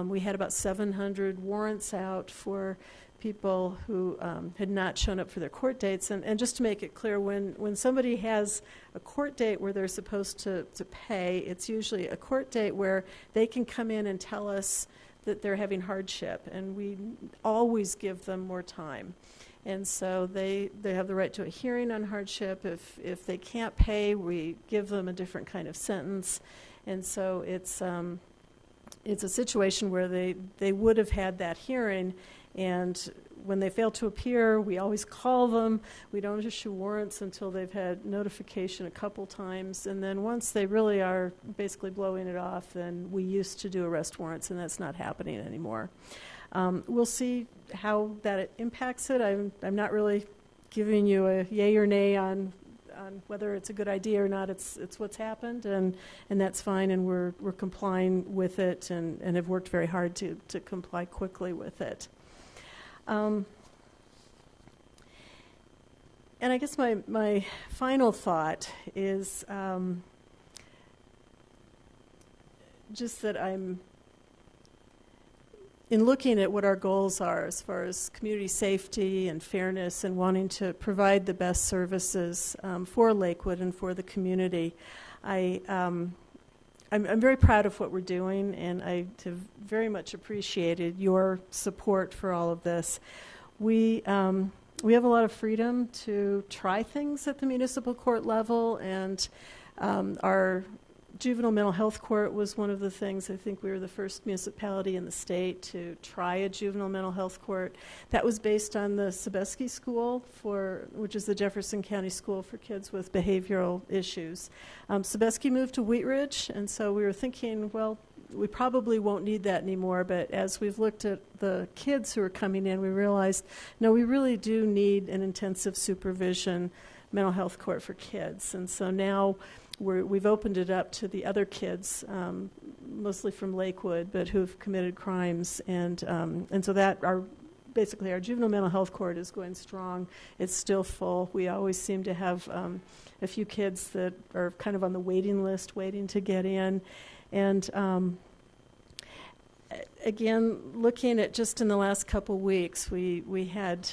We had about 700 warrants out for people who had not shown up for their court dates. And just to make it clear, when somebody has a court date where they're supposed to pay, it's usually a court date where they can come in and tell us that they're having hardship, and we always give them more time. And so they have the right to a hearing on hardship. If they can't pay, we give them a different kind of sentence. And so it's a situation where they would have had that hearing, and when they fail to appear, we always call them. We don't issue warrants until they've had notification a couple times, and then once they really are basically blowing it off, then we used to do arrest warrants, and that's not happening anymore. We'll see how that impacts it. I'm not really giving you a yay or nay on whether it's a good idea or not. It's what's happened, and that's fine, and we're complying with it, and have worked very hard to comply quickly with it. And I guess my final thought is just that I'm, in looking at what our goals are as far as community safety and fairness and wanting to provide the best services for Lakewood and for the community, I'm very proud of what we're doing, and I have very much appreciated your support for all of this. We have a lot of freedom to try things at the municipal court level, and our juvenile mental health court was one of the things. I think we were the first municipality in the state to try a juvenile mental health court. That was based on the Sobieski School, which is the Jefferson County School for kids with behavioral issues. Sobieski moved to Wheat Ridge, and so we were thinking, well, we probably won't need that anymore, but as we've looked at the kids who are coming in, we realized, no, we really do need an intensive supervision mental health court for kids. And so now we've opened it up to the other kids, mostly from Lakewood, but who've committed crimes, and so that basically our juvenile mental health court is going strong. It's still full. We always seem to have a few kids that are kind of on the waiting list, waiting to get in, and again, looking at just in the last couple weeks, we had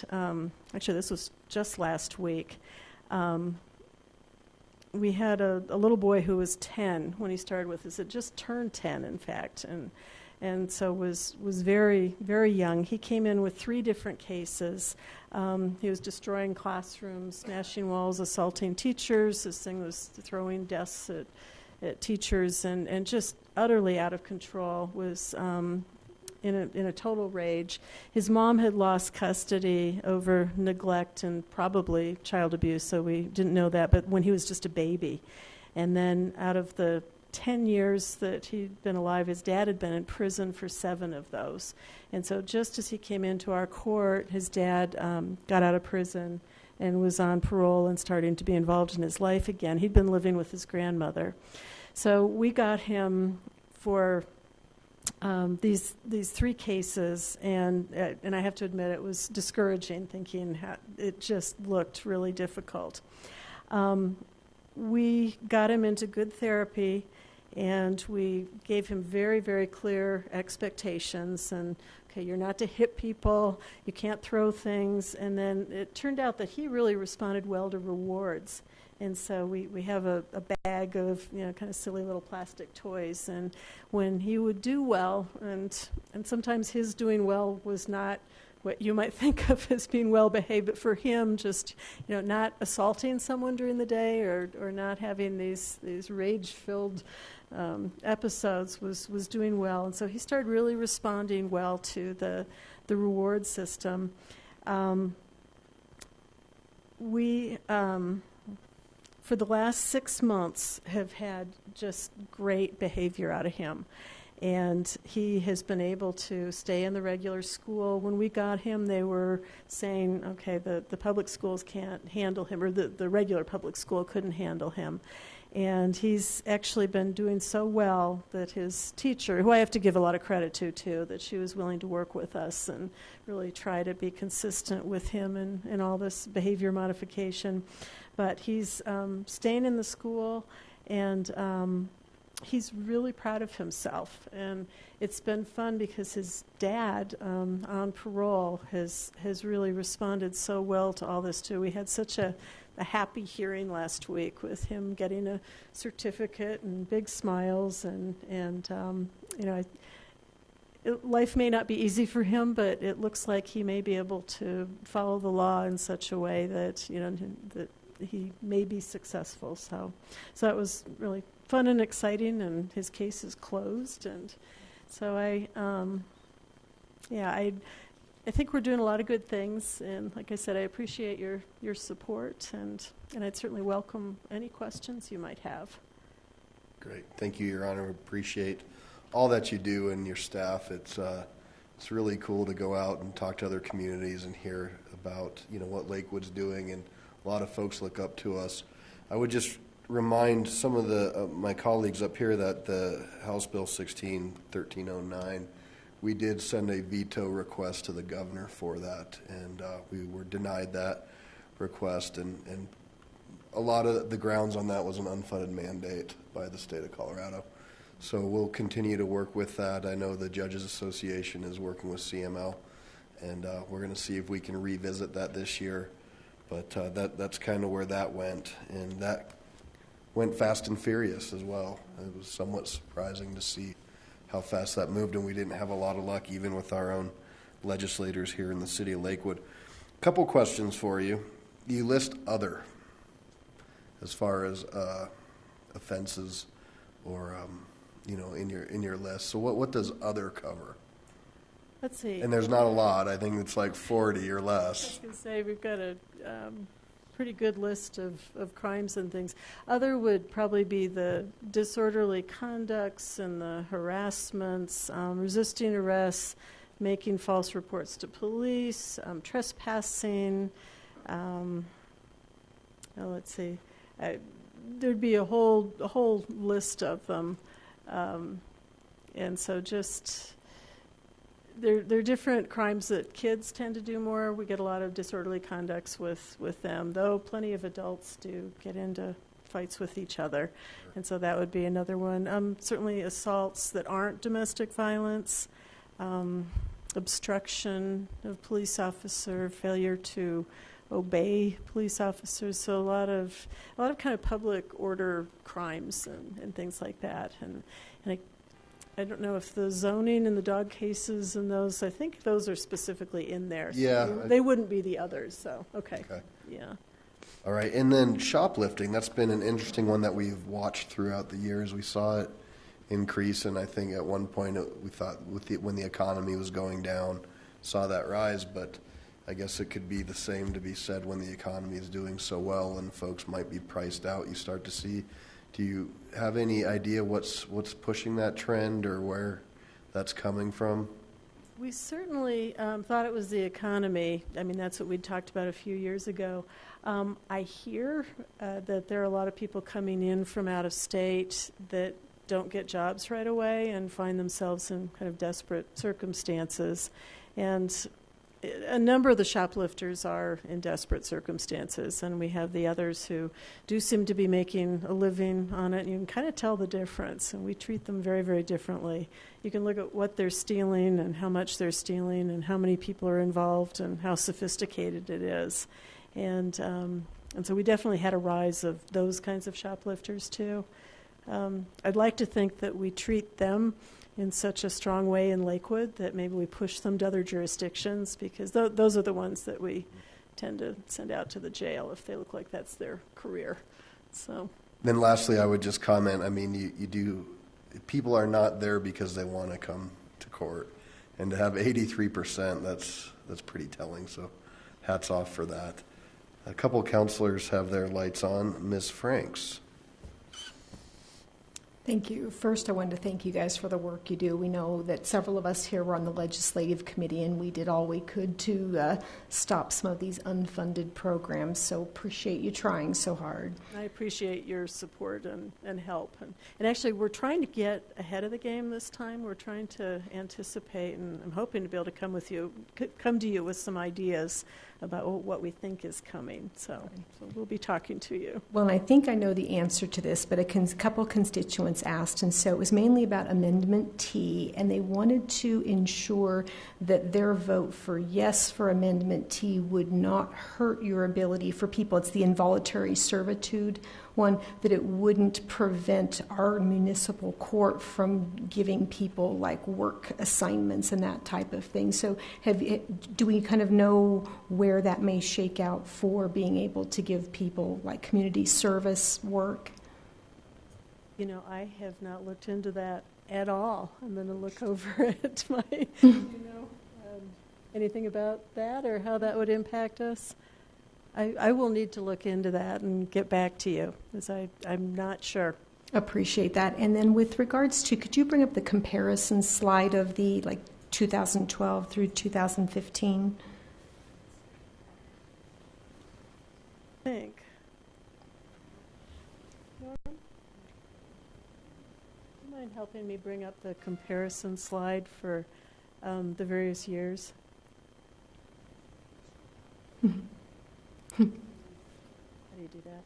actually this was just last week. We had a little boy who was 10 when he started with us. It just turned 10, in fact, and so was very, very young. He came in with 3 different cases. He was destroying classrooms, smashing walls, assaulting teachers. This thing was throwing desks at teachers, and just utterly out of control. Was in a total rage. His mom had lost custody over neglect and probably child abuse, so we didn't know that, but when he was just a baby. And then out of the 10 years that he'd been alive, his dad had been in prison for 7 of those. And so just as he came into our court, his dad got out of prison and was on parole and starting to be involved in his life again. He'd been living with his grandmother. So we got him for these 3 cases, and I have to admit it was discouraging, thinking it just looked really difficult. We got him into good therapy, and we gave him very, very clear expectations, and okay, you're not to hit people, you can't throw things, and then it turned out that he really responded well to rewards. And so we have a bag of, kind of silly little plastic toys. And when he would do well, and sometimes his doing well was not what you might think of as being well behaved, but for him, just not assaulting someone during the day or not having these rage-filled episodes was doing well. And so he started really responding well to the reward system. For the last 6 months, have had just great behavior out of him. And he has been able to stay in the regular school. When we got him, they were saying, okay, the public schools can't handle him, or the regular public school couldn't handle him. And he's actually been doing so well that his teacher, who I have to give a lot of credit to too, that she was willing to work with us and really try to be consistent with him in all this behavior modification. But he's staying in the school, and he's really proud of himself. And it's been fun because his dad, on parole, has really responded so well to all this too. We had such a happy hearing last week with him getting a certificate and big smiles, and you know, life may not be easy for him, but it looks like he may be able to follow the law in such a way that, you know, that he may be successful. So that was really fun and exciting, and his case is closed. And so I think we're doing a lot of good things, and like I said, I appreciate your support, and I'd certainly welcome any questions you might have. Great. Thank you, Your Honor. Appreciate all that you do and your staff. It's really cool to go out and talk to other communities and hear about, you know, what Lakewood's doing, and a lot of folks look up to us. I would just remind some of the my colleagues up here that the House Bill 1309, we did send a veto request to the governor for that, and we were denied that request, and a lot of the grounds on that was an unfunded mandate by the state of Colorado. So we'll continue to work with that. I know the Judges Association is working with CML, and we're going to see if we can revisit that this year. But that's kind of where that went, and that went fast and furious as well. It was somewhat surprising to see how fast that moved, and we didn't have a lot of luck even with our own legislators here in the city of Lakewood. A couple questions for you. You list other as far as offenses or you know, in your list. So what does other cover? Let's see. And there's not a lot. I think it's like 40 or less. I was going to say we've got a pretty good list of crimes and things. Other would probably be the disorderly conducts and the harassments, resisting arrests, making false reports to police, trespassing. Let's see. There'd be a whole list of them, and so just. They're different crimes that kids tend to do more. We get a lot of disorderly conducts with them, though plenty of adults do get into fights with each other. And so that would be another one. Certainly assaults that aren't domestic violence, obstruction of police officer, failure to obey police officers. So a lot of kind of public order crimes and things like that. And I don't know if the zoning and the dog cases and those, I think those are specifically in there. So Yeah. they wouldn't be the others, so, okay. Yeah. All right. And then shoplifting, that's been an interesting one that we've watched throughout the years. We saw it increase, and I think at one point we thought when the economy was going down, saw that rise, but I guess it could be the same to be said when the economy is doing so well and folks might be priced out. You start to see. Do you have any idea what's pushing that trend or where that's coming from? We certainly thought it was the economy. I mean, that's what we talked about a few years ago. I hear that there are a lot of people coming in from out of state that don't get jobs right away and find themselves in kind of desperate circumstances. And a number of the shoplifters are in desperate circumstances, and we have the others who do seem to be making a living on it. You can kind of tell the difference, and we treat them very, very differently. You can look at what they're stealing and how much they're stealing and how many people are involved and how sophisticated it is. And so we definitely had a rise of those kinds of shoplifters, too. I'd like to think that we treat them in such a strong way in Lakewood that maybe we push them to other jurisdictions, because those are the ones that we tend to send out to the jail if they look like that's their career. So. Then lastly, I would just comment, I mean, you do, people are not there because they want to come to court. And to have 83%, that's pretty telling, so hats off for that. A couple counselors have their lights on. Ms. Franks. Thank you. First, I wanted to thank you guys for the work you do. We know that several of us here were on the legislative committee, and we did all we could to stop some of these unfunded programs. So appreciate you trying so hard. I appreciate your support and help. And actually, we're trying to get ahead of the game this time. We're trying to anticipate, and I'm hoping to be able to come to you with some ideas about what we think is coming. So we'll be talking to you. Well, and I think I know the answer to this, but a couple constituents asked, and so it was mainly about Amendment T, and they wanted to ensure that their vote for yes for Amendment T would not hurt your ability for people. It's the involuntary servitude one, that it wouldn't prevent our municipal court from giving people like work assignments and that type of thing. So do we kind of know where that may shake out for being able to give people like community service work? You know, I have not looked into that at all. I'm going to look over at my, anything about that or how that would impact us. I will need to look into that and get back to you, because I'm not sure. Appreciate that. And then with regards to, could you bring up the comparison slide of the 2012 through 2015? I think. Norm? Do you mind helping me bring up the comparison slide for the various years? How do you do that?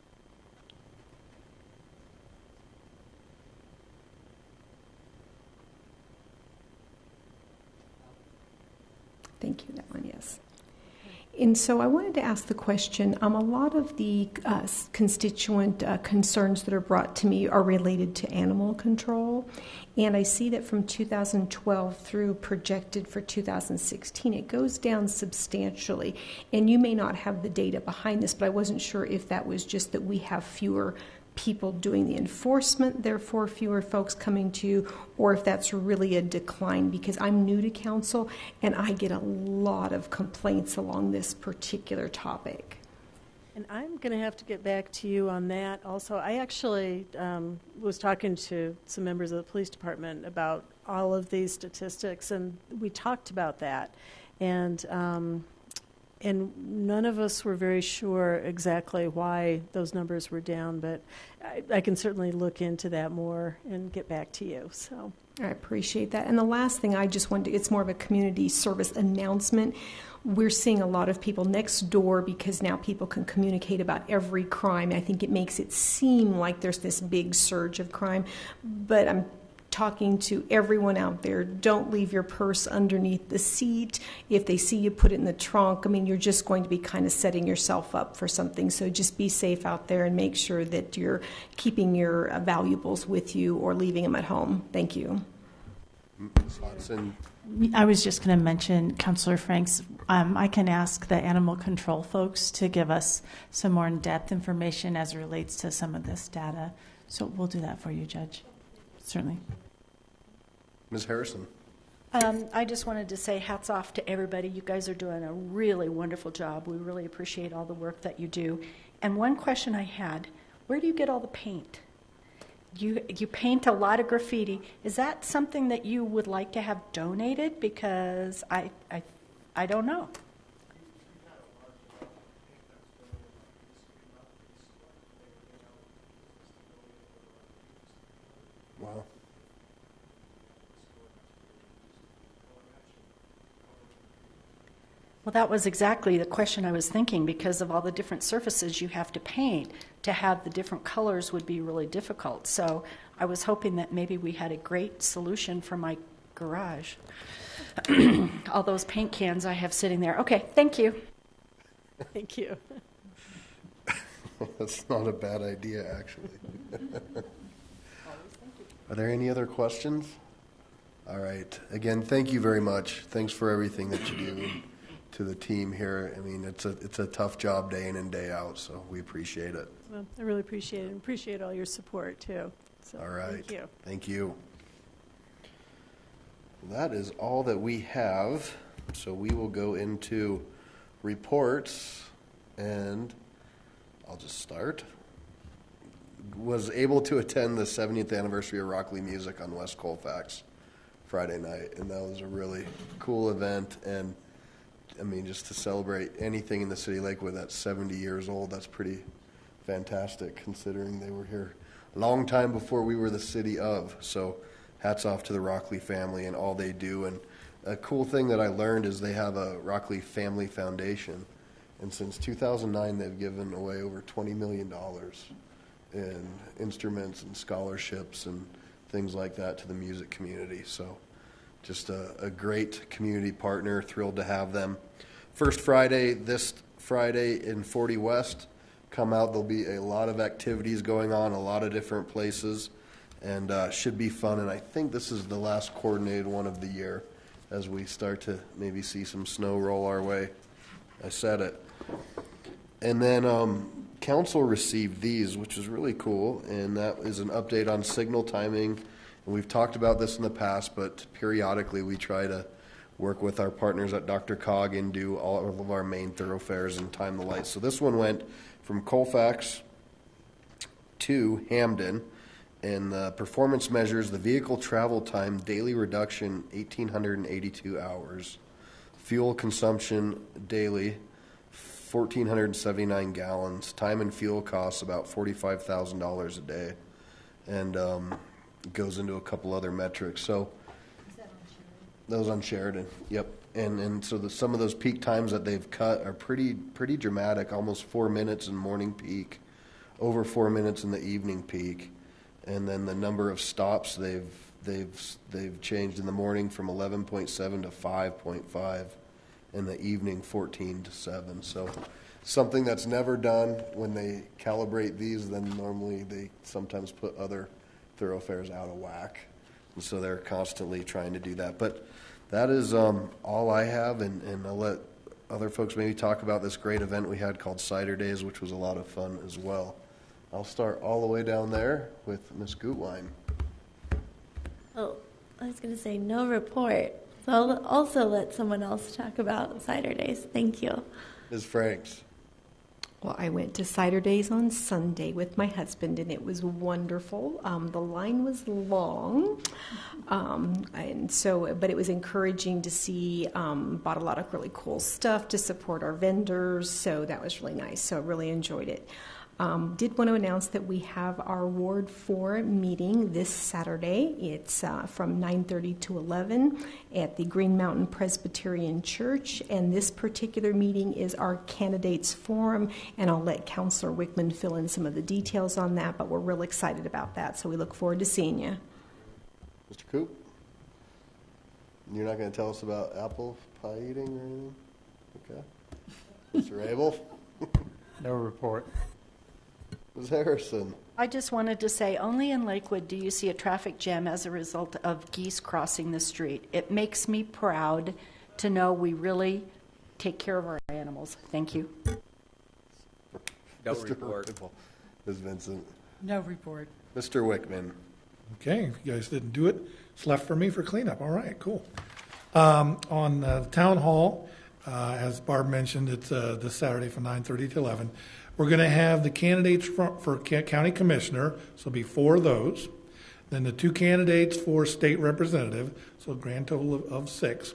Thank you, that one, yes. And so I wanted to ask the question, a lot of the constituent concerns that are brought to me are related to animal control. And I see that from 2012 through projected for 2016, it goes down substantially. And you may not have the data behind this, but I wasn't sure if that was just that we have fewer people doing the enforcement, therefore fewer folks coming to you, or if that's really a decline, because I'm new to council and I get a lot of complaints along this particular topic. And I'm going to have to get back to you on that. Also, I actually was talking to some members of the police department about all of these statistics, and we talked about that. And none of us were very sure exactly why those numbers were down, but I can certainly look into that more and get back to you. So I appreciate that. And the last thing I just wanted to, it's more of a community service announcement. We're seeing a lot of people next door because now people can communicate about every crime. I think it makes it seem like there's this big surge of crime, but I'm talking to everyone out there. Don't leave your purse underneath the seat. If they see you put it in the trunk, I mean, you're just going to be kind of setting yourself up for something. So just be safe out there and make sure that you're keeping your valuables with you or leaving them at home. Thank you. Ms. Hodson. I was just going to mention, Councillor Franks, I can ask the animal control folks to give us some more in-depth information as it relates to some of this data. So we'll do that for you, Judge. Certainly. Ms. Harrison. I just wanted to say hats off to everybody. You guys are doing a really wonderful job. We really appreciate all the work that you do. And one question I had, where do you get all the paint? You paint a lot of graffiti. Is that something that you would like to have donated? Because I don't know. Wow. Well, that was exactly the question I was thinking, because of all the different surfaces you have to paint. To have the different colors would be really difficult. So I was hoping that maybe we had a great solution for my garage. All those paint cans I have sitting there. Okay, thank you. thank you. That's not a bad idea, actually. Are there any other questions? All right. Again, thank you very much. Thanks for everything that you do to the team here. I mean, it's a tough job day in and day out, so we appreciate it. Well, I really appreciate it, and appreciate all your support, too. So, all right. Thank you. Thank you. That is all that we have, so we will go into reports, and I'll just start. was able to attend the 70th anniversary of Rockley Music on West Colfax Friday night, and that was a really cool event. And I mean, just to celebrate anything in the city of Lakewood that's 70 years old, that's pretty fantastic considering they were here a long time before we were the city of. So hats off to the Rockley family and all they do. And a cool thing that I learned is they have a Rockley Family Foundation, and since 2009 they've given away over $20 million in instruments and scholarships and things like that to the music community. So just a great community partner, thrilled to have them. First Friday, this Friday in 40 West, come out. There'll be a lot of activities going on, a lot of different places, and should be fun. And I think this is the last coordinated one of the year as we start to maybe see some snow roll our way. I said it. And then council received these, which is really cool, and that is an update on signal timing. And we've talked about this in the past, but periodically we try to work with our partners at Dr. Cog and do all of our main thoroughfares and time the lights. So this one went from Colfax to Hamden, and the performance measures the vehicle travel time daily reduction 1,882 hours, fuel consumption daily 1,479 gallons, time and fuel costs about $45,000 a day, and it goes into a couple other metrics. So Is that on Sheridan? that was on Sheridan. Yep. And so some of those peak times that they've cut are pretty dramatic, almost 4 minutes in morning peak, over 4 minutes in the evening peak. And then the number of stops they've changed in the morning from 11.7 to 5.5, in the evening 14 to 7. So something that's never done. When they calibrate these, then normally they sometimes put other thoroughfares out of whack. And so they're constantly trying to do that. But that is all I have, and I'll let other folks maybe talk about this great event we had called Cider Days, which was a lot of fun as well. I'll start all the way down there with Miss Gutwein. Oh, I was going to say no report. So I'll also let someone else talk about Cider Days. Thank you. Ms. Franks. Well, I went to Cider Days on Sunday with my husband, and it was wonderful. The line was long, but it was encouraging to see. Bought a lot of really cool stuff to support our vendors, so that was really nice. So I really enjoyed it. Did want to announce that we have our Ward 4 meeting this Saturday. It's from 9:30 to 11 at the Green Mountain Presbyterian Church, and this particular meeting is our candidates forum, and I'll let Councilor Wickman fill in some of the details on that, but we're real excited about that, so we look forward to seeing you. Mr. Coop? You're not going to tell us about apple pie eating or anything? Okay. Mr. Abel? No report. Ms. Harrison? I just wanted to say, only in Lakewood do you see a traffic jam as a result of geese crossing the street. It makes me proud to know we really take care of our animals. Thank you. No Mr. report. Ripple. Ms. Vincent? No report. Mr. Wickman? Okay, if you guys didn't do it, it's left for me for cleanup. All right, cool. On the town hall, as Barb mentioned, it's this Saturday from 9:30 to 11. We're going to have the candidates for county commissioner, so it'll be 4 of those. Then the 2 candidates for state representative, so a grand total of 6.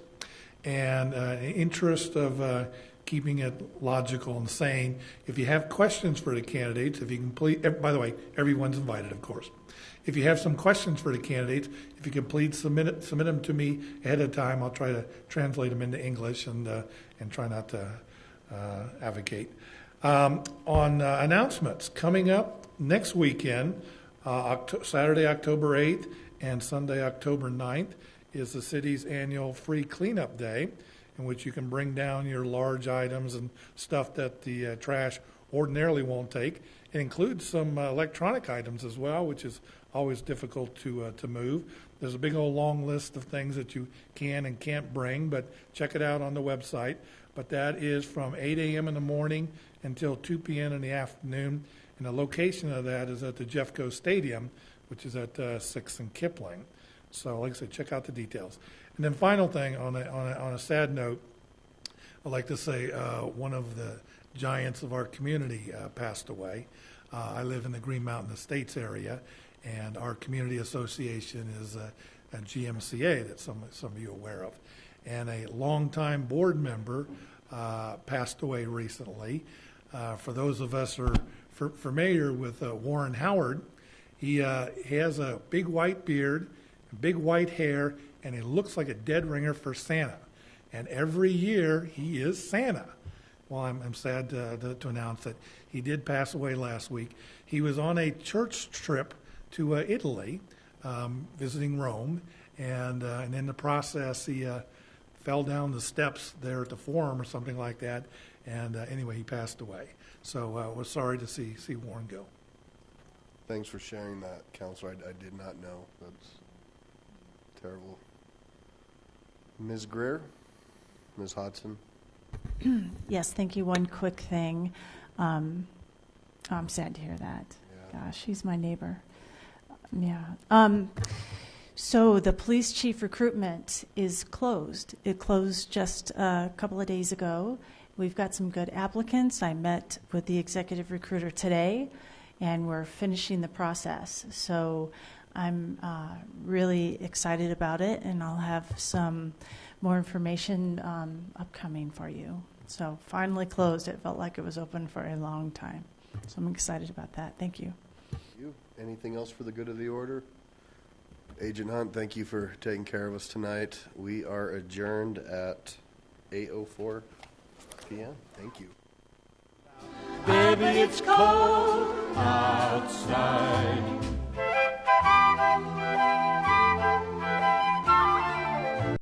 And in the interest of keeping it logical and sane, if you have questions for the candidates, if you can please, by the way, everyone's invited, of course. If you have some questions for the candidates, if you can please submit them to me ahead of time. I'll try to translate them into English and try not to advocate. On announcements, coming up next weekend, Saturday, October 8th and Sunday, October 9th, is the city's annual free cleanup day, in which you can bring down your large items and stuff that the trash ordinarily won't take. It includes some electronic items as well, which is always difficult to move. There's a big old long list of things that you can and can't bring, but check it out on the website. But that is from 8 a.m. in the morning until 2 p.m. in the afternoon. And the location of that is at the Jeffco Stadium, which is at 6th and Kipling. So like I said, check out the details. And then final thing, on a sad note, I'd like to say one of the giants of our community passed away. I live in the Green Mountain Estates area, and our community association is a GMCA that some of you are aware of. And a longtime board member passed away recently. For those of us who are familiar with Warren Howard, he has a big white beard, big white hair, and he looks like a dead ringer for Santa. And every year he is Santa. Well, I'm sad to announce that he did pass away last week. He was on a church trip to Italy, visiting Rome, and in the process he fell down the steps there at the Forum or something like that, and anyway, he passed away. So we're sorry to see Warren go. Thanks for sharing that, Counselor. I did not know. That's terrible. Ms. Greer? Ms. Hodson? Yes, thank you. One quick thing. I'm sad to hear that. Yeah. Gosh, he's my neighbor. Yeah. So the police chief recruitment is closed. It closed just a couple of days ago. We've got some good applicants. I met with the executive recruiter today, and we're finishing the process. So I'm really excited about it, and I'll have some more information upcoming for you. So finally closed. It felt like it was open for a long time. So I'm excited about that. Thank you. Thank you. Anything else for the good of the order? Agent Hunt, thank you for taking care of us tonight. We are adjourned at 8:04 p.m. Thank you. Baby, it's cold outside.